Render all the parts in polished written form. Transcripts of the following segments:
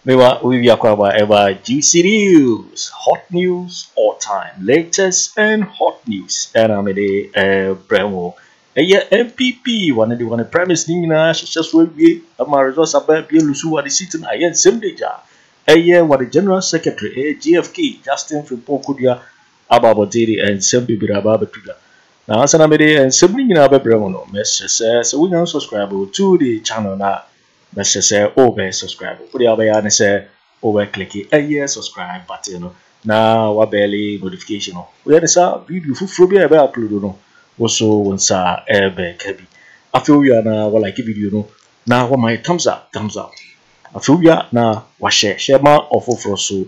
Mewa we are ever juicy news, hot news all time, latest and hot news. And I'm a Bremo. NPP one of the premise nina just will be a results about be lusu what is sitting I assembly jar. What the general secretary GFK Justin Frimpong Kodua Ababodiri and Sempi Birababa Tuga. Now Sanamede and Sembi in Abe Bremo message says so we can subscribe to the channel now. Message say over subscribe. For the Abayane say over click subscribe button. Now what barely notification. We had a video for be about upload no. Also once ebe kabi. I feel we are now what like video no. Now what my thumbs up. I feel we are now what share ma offer for so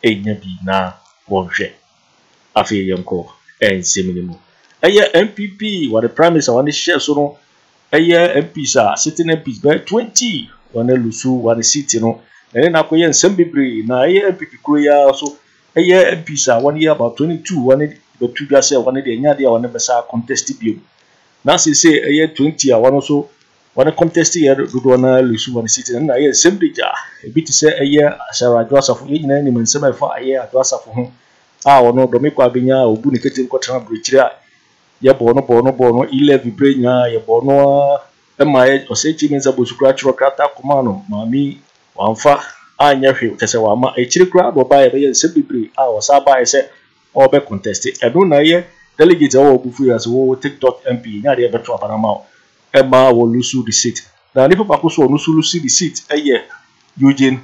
bi na one share. I feel yanko and similar. NPP what the primaries I want to share so no. MPs sitting MPs by 20 one lusu one seat and then akoye nsembibri na MPP kroya so MPs 1 year about 22 one but two guys one dey nya dey one besa contest bio na say 20 one also one contest here do na lusu one seat na assembly ja e bit say Ashara Joseph nyina ni mensema fa Joseph ho ono do me kwa benya obu ne ketin kwatra brichira ya bono 11 brenya ya bono emaye osechi menza bosukura chiro krata komano mami wamfa anya hwe kese wama echiri kra do bae be nsebibri wasa bae se obe contest edu na ye delegate wo obufu ya so TikTok MP nya de beto abanama ema wo lusu the seat na ni papa ko so lusu the seat Eugene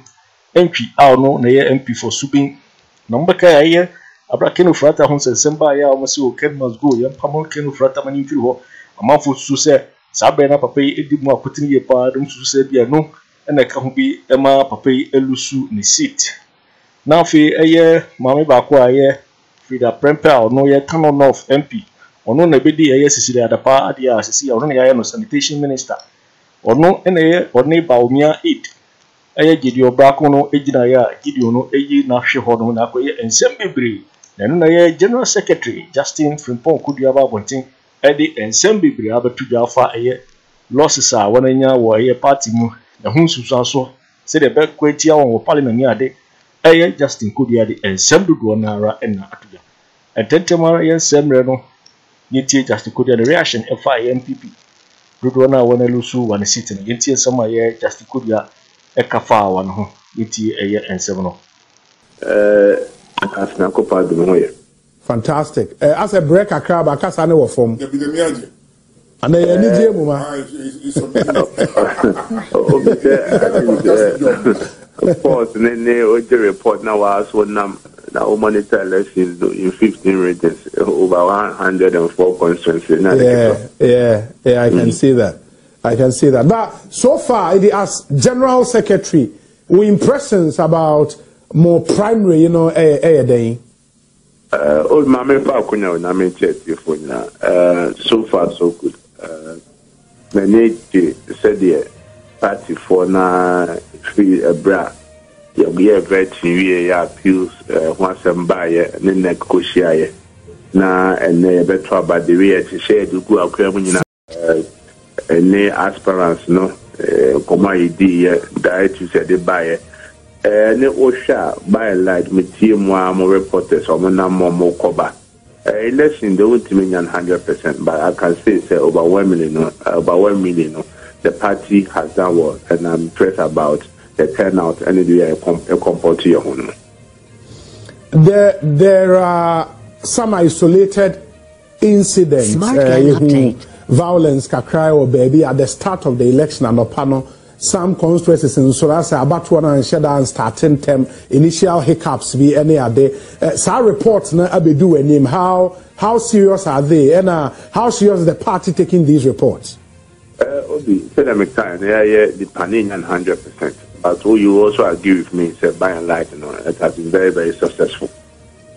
MP no na ye MP for Subin number ka Abra Kenu Frata Honsen Semba ya almost Ken must go. Yam Pamon Kenu Frata Manin Filo. A month for Susse, Sabena Pape, Edimo putting ye pardon to Sebia no, and I can be Emma Pape Elusu ni seat. Now, fe a year, Mammy Bakwa ye, Frida Premper or no ye Canon North MP, or no Nebedi a Cecilia Dapaah, Adia, Cecilia, or no sanitation minister, or no NA or neighbor Baumia 8. Gideon Bracono, Ejinaya, Gideon, Eji, Nashihono, Nakoye, and Sembibri. Then I General Secretary Justin Frimpong Kudiaba Bonting Eddie and Sembi Briaba to Jaffa losses are one in your party mu the Hunsu so said the back quetia on Parliament yard Justin Kudiadi and Sembu Guanara and Atuja. And Tentamara and Semreno Yeti Justin Kudia the reaction NPP. Dudwana one lusu one sitting Yeti some year Justin Kudia Ekafa one home Yeti a year and 7. Fantastic. As a break a crab, I can't say no form. And I need you, of course, the report now was one now monitor elections in 15 regions, over 104 constituencies. Yeah, I can see that. But so far, as General Secretary, we impressions about more primary, day. Old Mammy Falcon, I mean, so far so good. Many said the party for na free a bra. You be a vetting, appeals, once and buy a neck cushion. Na and a better about the way to share the good outcome, and aspirants, no, commodity, diet, you said the buyer. Ne osha by light me team more reporters or more cover. Election they won't mean 100%, but I can say over 1 million, the party has done well, and I'm impressed about the turnout and the compared to your own. There are some isolated incidents, violence, kakrai or baby at the start of the election and opano. Some constituencies in Solasa about one and shut down starting term initial hiccups be any other. Some reports na abedu name how serious are they and how serious is the party taking these reports? Obi, the Paninian 100%. But you also agree with me, say by and large, it has been very, very successful.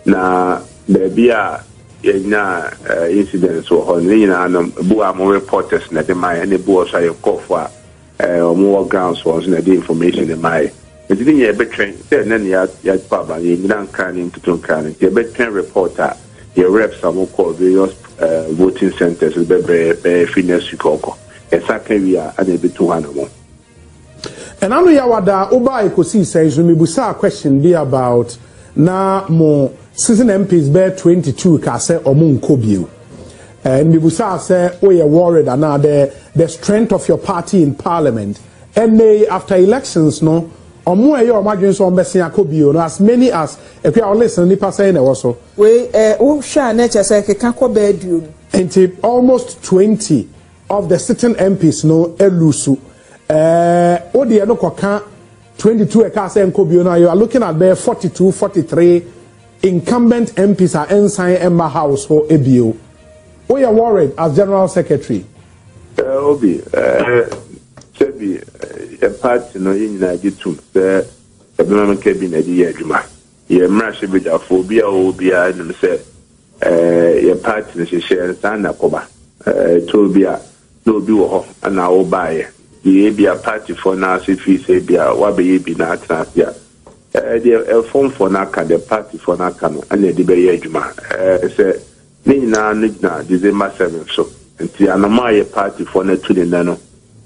Now there be a incidents or more reporters that they might any boys are call for. More grounds was the information in my. It didn't yet betray. Then you had Papa, you don't can into Tunkan. You betray reporter, your reps some called various voting centers with the fitness you call. Exactly, we are unable to handle. And I know Yawada Oba Ekosi says, we will say a question be about now more Sitting MPs bear 22 kase omun kobio. And we will say, oh, you're worried and now the strength of your party in parliament. And they, after elections, no, or more your margins on Bessia Kobio, as many as if you are listening, Nipa saying also. We, share nature say, Kako bedroom. And almost 20 of the sitting MPs, no, elusu. Odi no koka 22 ekase en kobio now. You are looking at there 42, 43 incumbent MPs are ensign Emma House for ABO. We are worried as General Secretary. Obi, Sebi, a party no in Nigeria, the Abelemkpe in Nigeria. Ye mrashi bija phobia obia and say, your party is share sana koba. Tobia, no do and now buy. The ABA party for now, if we say, Wabi be not ya. The form for Naka, the party for Naka, and the debate Juma. Say, Nina December 7th, so. And the Anamaya party for Net2 TV.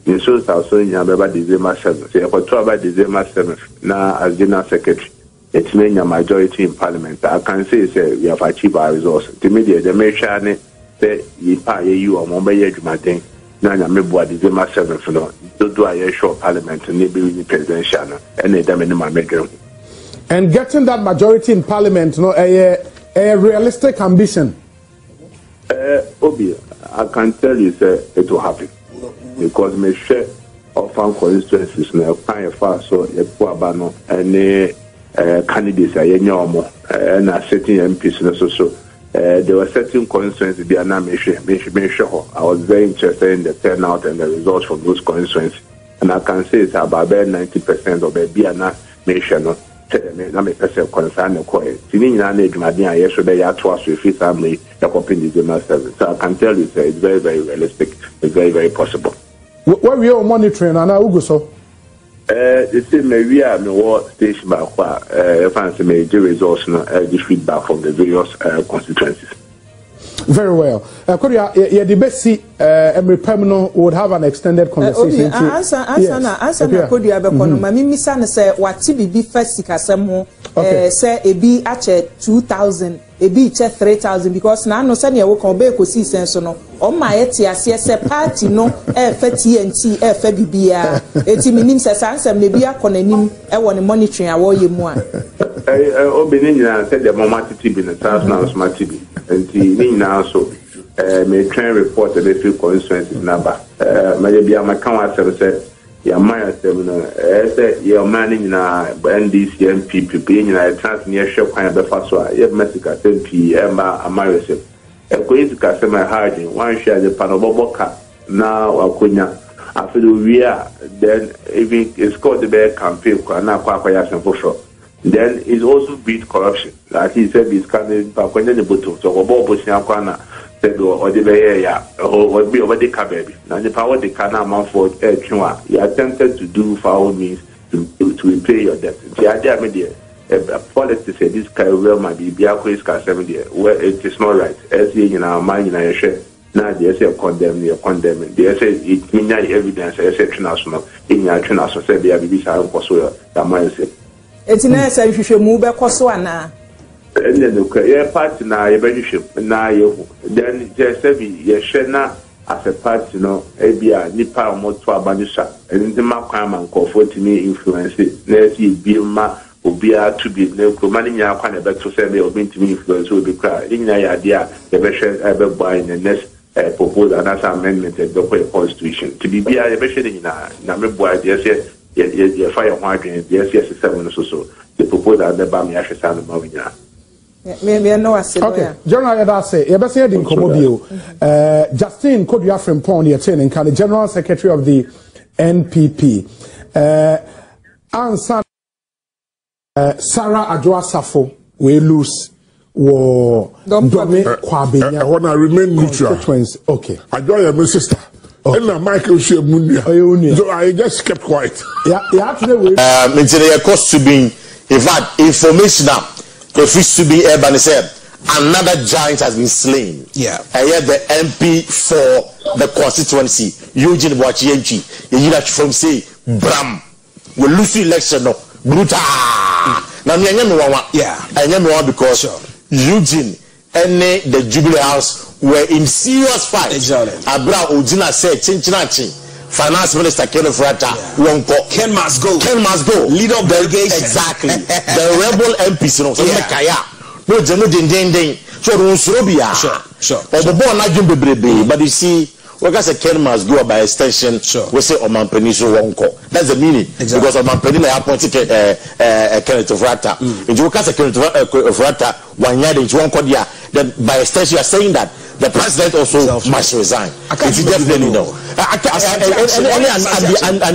In so also in December 7th. Say, for 12 December 7th, now as General Secretary, it's made a majority in Parliament. I can say, we have achieved our results. The media, the Meshane, say, you or Mumbai Jumating. Nanya mebwa December 7th no do a short parliament and maybe presidential and they damn in my bedroom. And getting that majority in parliament, no, a realistic ambition. Obi, I can tell you, sir, it will happen because me share of our constituencies now, kind far so a Puabano and candidates are and are sitting MPs so. There were certain constituencies be an I was very interested in the turnout and the results from those constituencies. And I can say it's about 90% of the Biana nation. Concern so I can tell you it's very, very realistic. It's very, very possible. Where we are monitoring and I will so. The same maybe I know station by fancy major results the feedback from the various constituencies. Very well. Kodua, the best see Emerypemno would have an extended conversation. Answer Kodua bekono mami misa ne say wati bibi first kasem say ebi ache 2000 ebi che 3000 because na no say ne wo kon be kosi senso no o ma yeti ase say party no e fa TNT e fa bibia eti minim say sansem ne bia konanim e wo ne monitoring awo ye mu a obìnrin nyina said the mama TV na transnational smart TV enti ni nyina so me train report the few constituencies number me bia ma kan wa say ya man asem no say your man nyina NDC NPP nyina trans ne hwe kwan be fa so a ye Mexico MP emba amayose ekoyi ka say my hard one share the panoboboka na wakonya after we are then even it's called the bear campaign na kwa ya sem for sure. Then it's also beat corruption. Like he said, he's coming back when the bottle. So, Bobo said, or the bear, or be over the baby. Now, the power the can amount for he attempted to do foul means to repay your debt. The idea media, politics say this guy well might be Biako is 7 years, where it is not right. As in our mind, in our share. Now, they say condemning. They say it means evidence, exceptional, in your international, said they are BBC, possible, that might say. It's nice if you move back Koswana. And then the party now, now you then just say, Yeshena as a party, no, ABA, Nipa, Motua Banisha, and the Makam and comfort me influence it. Let's see, Bilma, Obia to be no commanding your kind of back to say, or being to me influence will be cried. In the idea, the best ever buying the next proposed another amendment of the Constitution. To be a best in a number boy, yes. Yes, fire one yes, 7 so. The proposal that Bami Ashan Mavina. Maybe no, okay, General Adase, you better in Komobio. Justin Kodua Frimpong, the attending, the General Secretary of the NPP. Answer Sarah Adjoa Safo, we lose. War Domi Kwabenya. I want to remain neutral. Okay. Adjoa, my sister. And Michael so I just kept quiet. Yeah, actually, it's a cost to be, in fact, information now. If it's to be urban, said another giant has been slain. Yeah. And yet the MP for the constituency, Eugene Boakye, you from say Bram. we lose election no brutal. Now me anyame wawa. Yeah. Anyame wawa because Eugene and the Jubilee House were in serious fight. Exactly. Abra Ojina said chin. Finance Minister Ken won't go. Ken must go. Ken must go. Leader of delegation. Exactly. The rebel MPs, you know. So no, ding. So Rusrobia. Sure. But you see, we got say Ken must go by extension. Sure. We say Oman Peniso won't go. That's the meaning. Exactly. Because Oman Peniso appointed Kennedy Agyapong. If you got say Kennedy Agyapong 1 year, then you won't go there. Then by extension, you are saying that the president also must resign. If you definitely know. And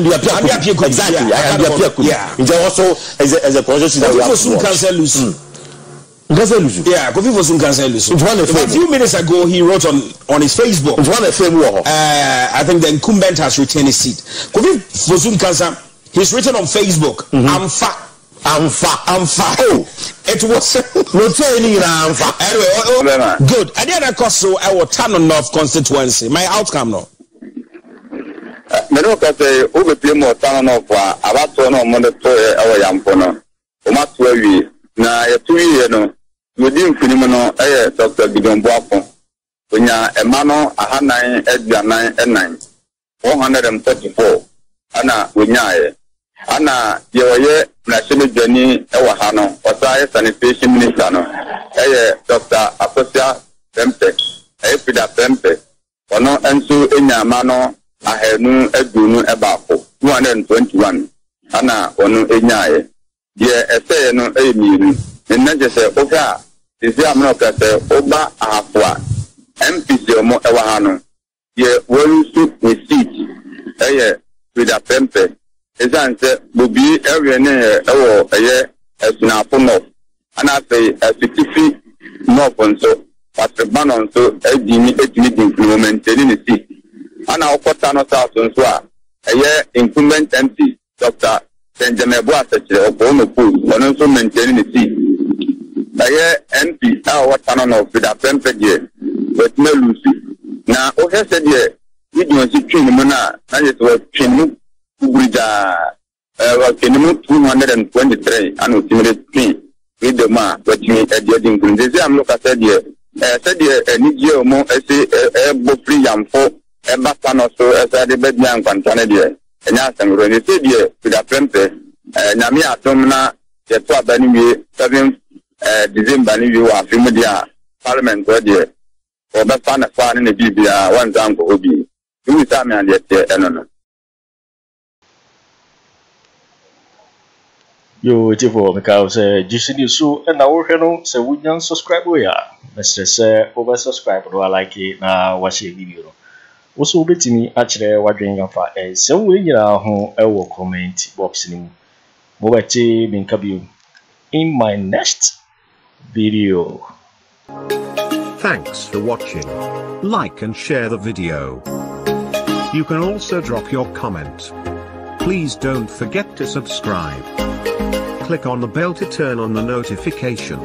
the appeal exactly. And the appeal also as a constituency that we have to watch. Yeah, Kofi Fosun cancel Lusu. A few minutes ago, he wrote on his Facebook. I think the incumbent has retained his seat. Kofi Fosun cancel. He's written on Facebook. Amfa. Oh, it was not training Amfa. Anyway, good. I didn't cause so I will turn on North constituency. My outcome no. Meroka say over Pimo turn off about to no money to our Yampono. Umatwe na ya 2 years no. Within phenomenon Dr. Gideon Boakye. When ya Emano 109 434. Ana winya ana yewaye national journey ewa hano wasaye sanitation minister no Dr. Akufo-Addo Pida Pempe ono enso enyama no ahenu edunu ebako 221 ana ono enyaye ye eseye no eyimiru nnaje se oga isi amno kase oba ahafwa MPs omo ewa hano ye wolusu ni seat Pida Pempe Esanse Bobi area ne ewo esnafo no ana say fitifi no ponso patribano so edini implement ni si ana okota no sa so a incumbent MP Dr. Benjamin Boakye Agyarko ono so maintain ni si MP wata no Pida Pempe de but me lucy na o hese de video si twin mu na yeso twin mu Ubrida Kenimu 223 and ultimately with the ma but me at the end they am look at said a Niger mo free yam for a batano so as I did young Pantana and asked them when they said with a pempe Namia Tomna the 7 December you are Fimudia Parliament or dear or the fan of fun in the Bibia one uncle will be you tell me and yet Yo, Tivo, because GCD so and our channel, so we can subscribe. We are, Mr. Say, over subscribe, or like it now, watch a video. Also, bet me actually, what drink and fire, and some way, you know, I will comment boxing. Boakye Agyarko in my next video. Thanks for watching. Like and share the video. You can also drop your comment. Please don't forget to subscribe. Click on the bell to turn on the notification.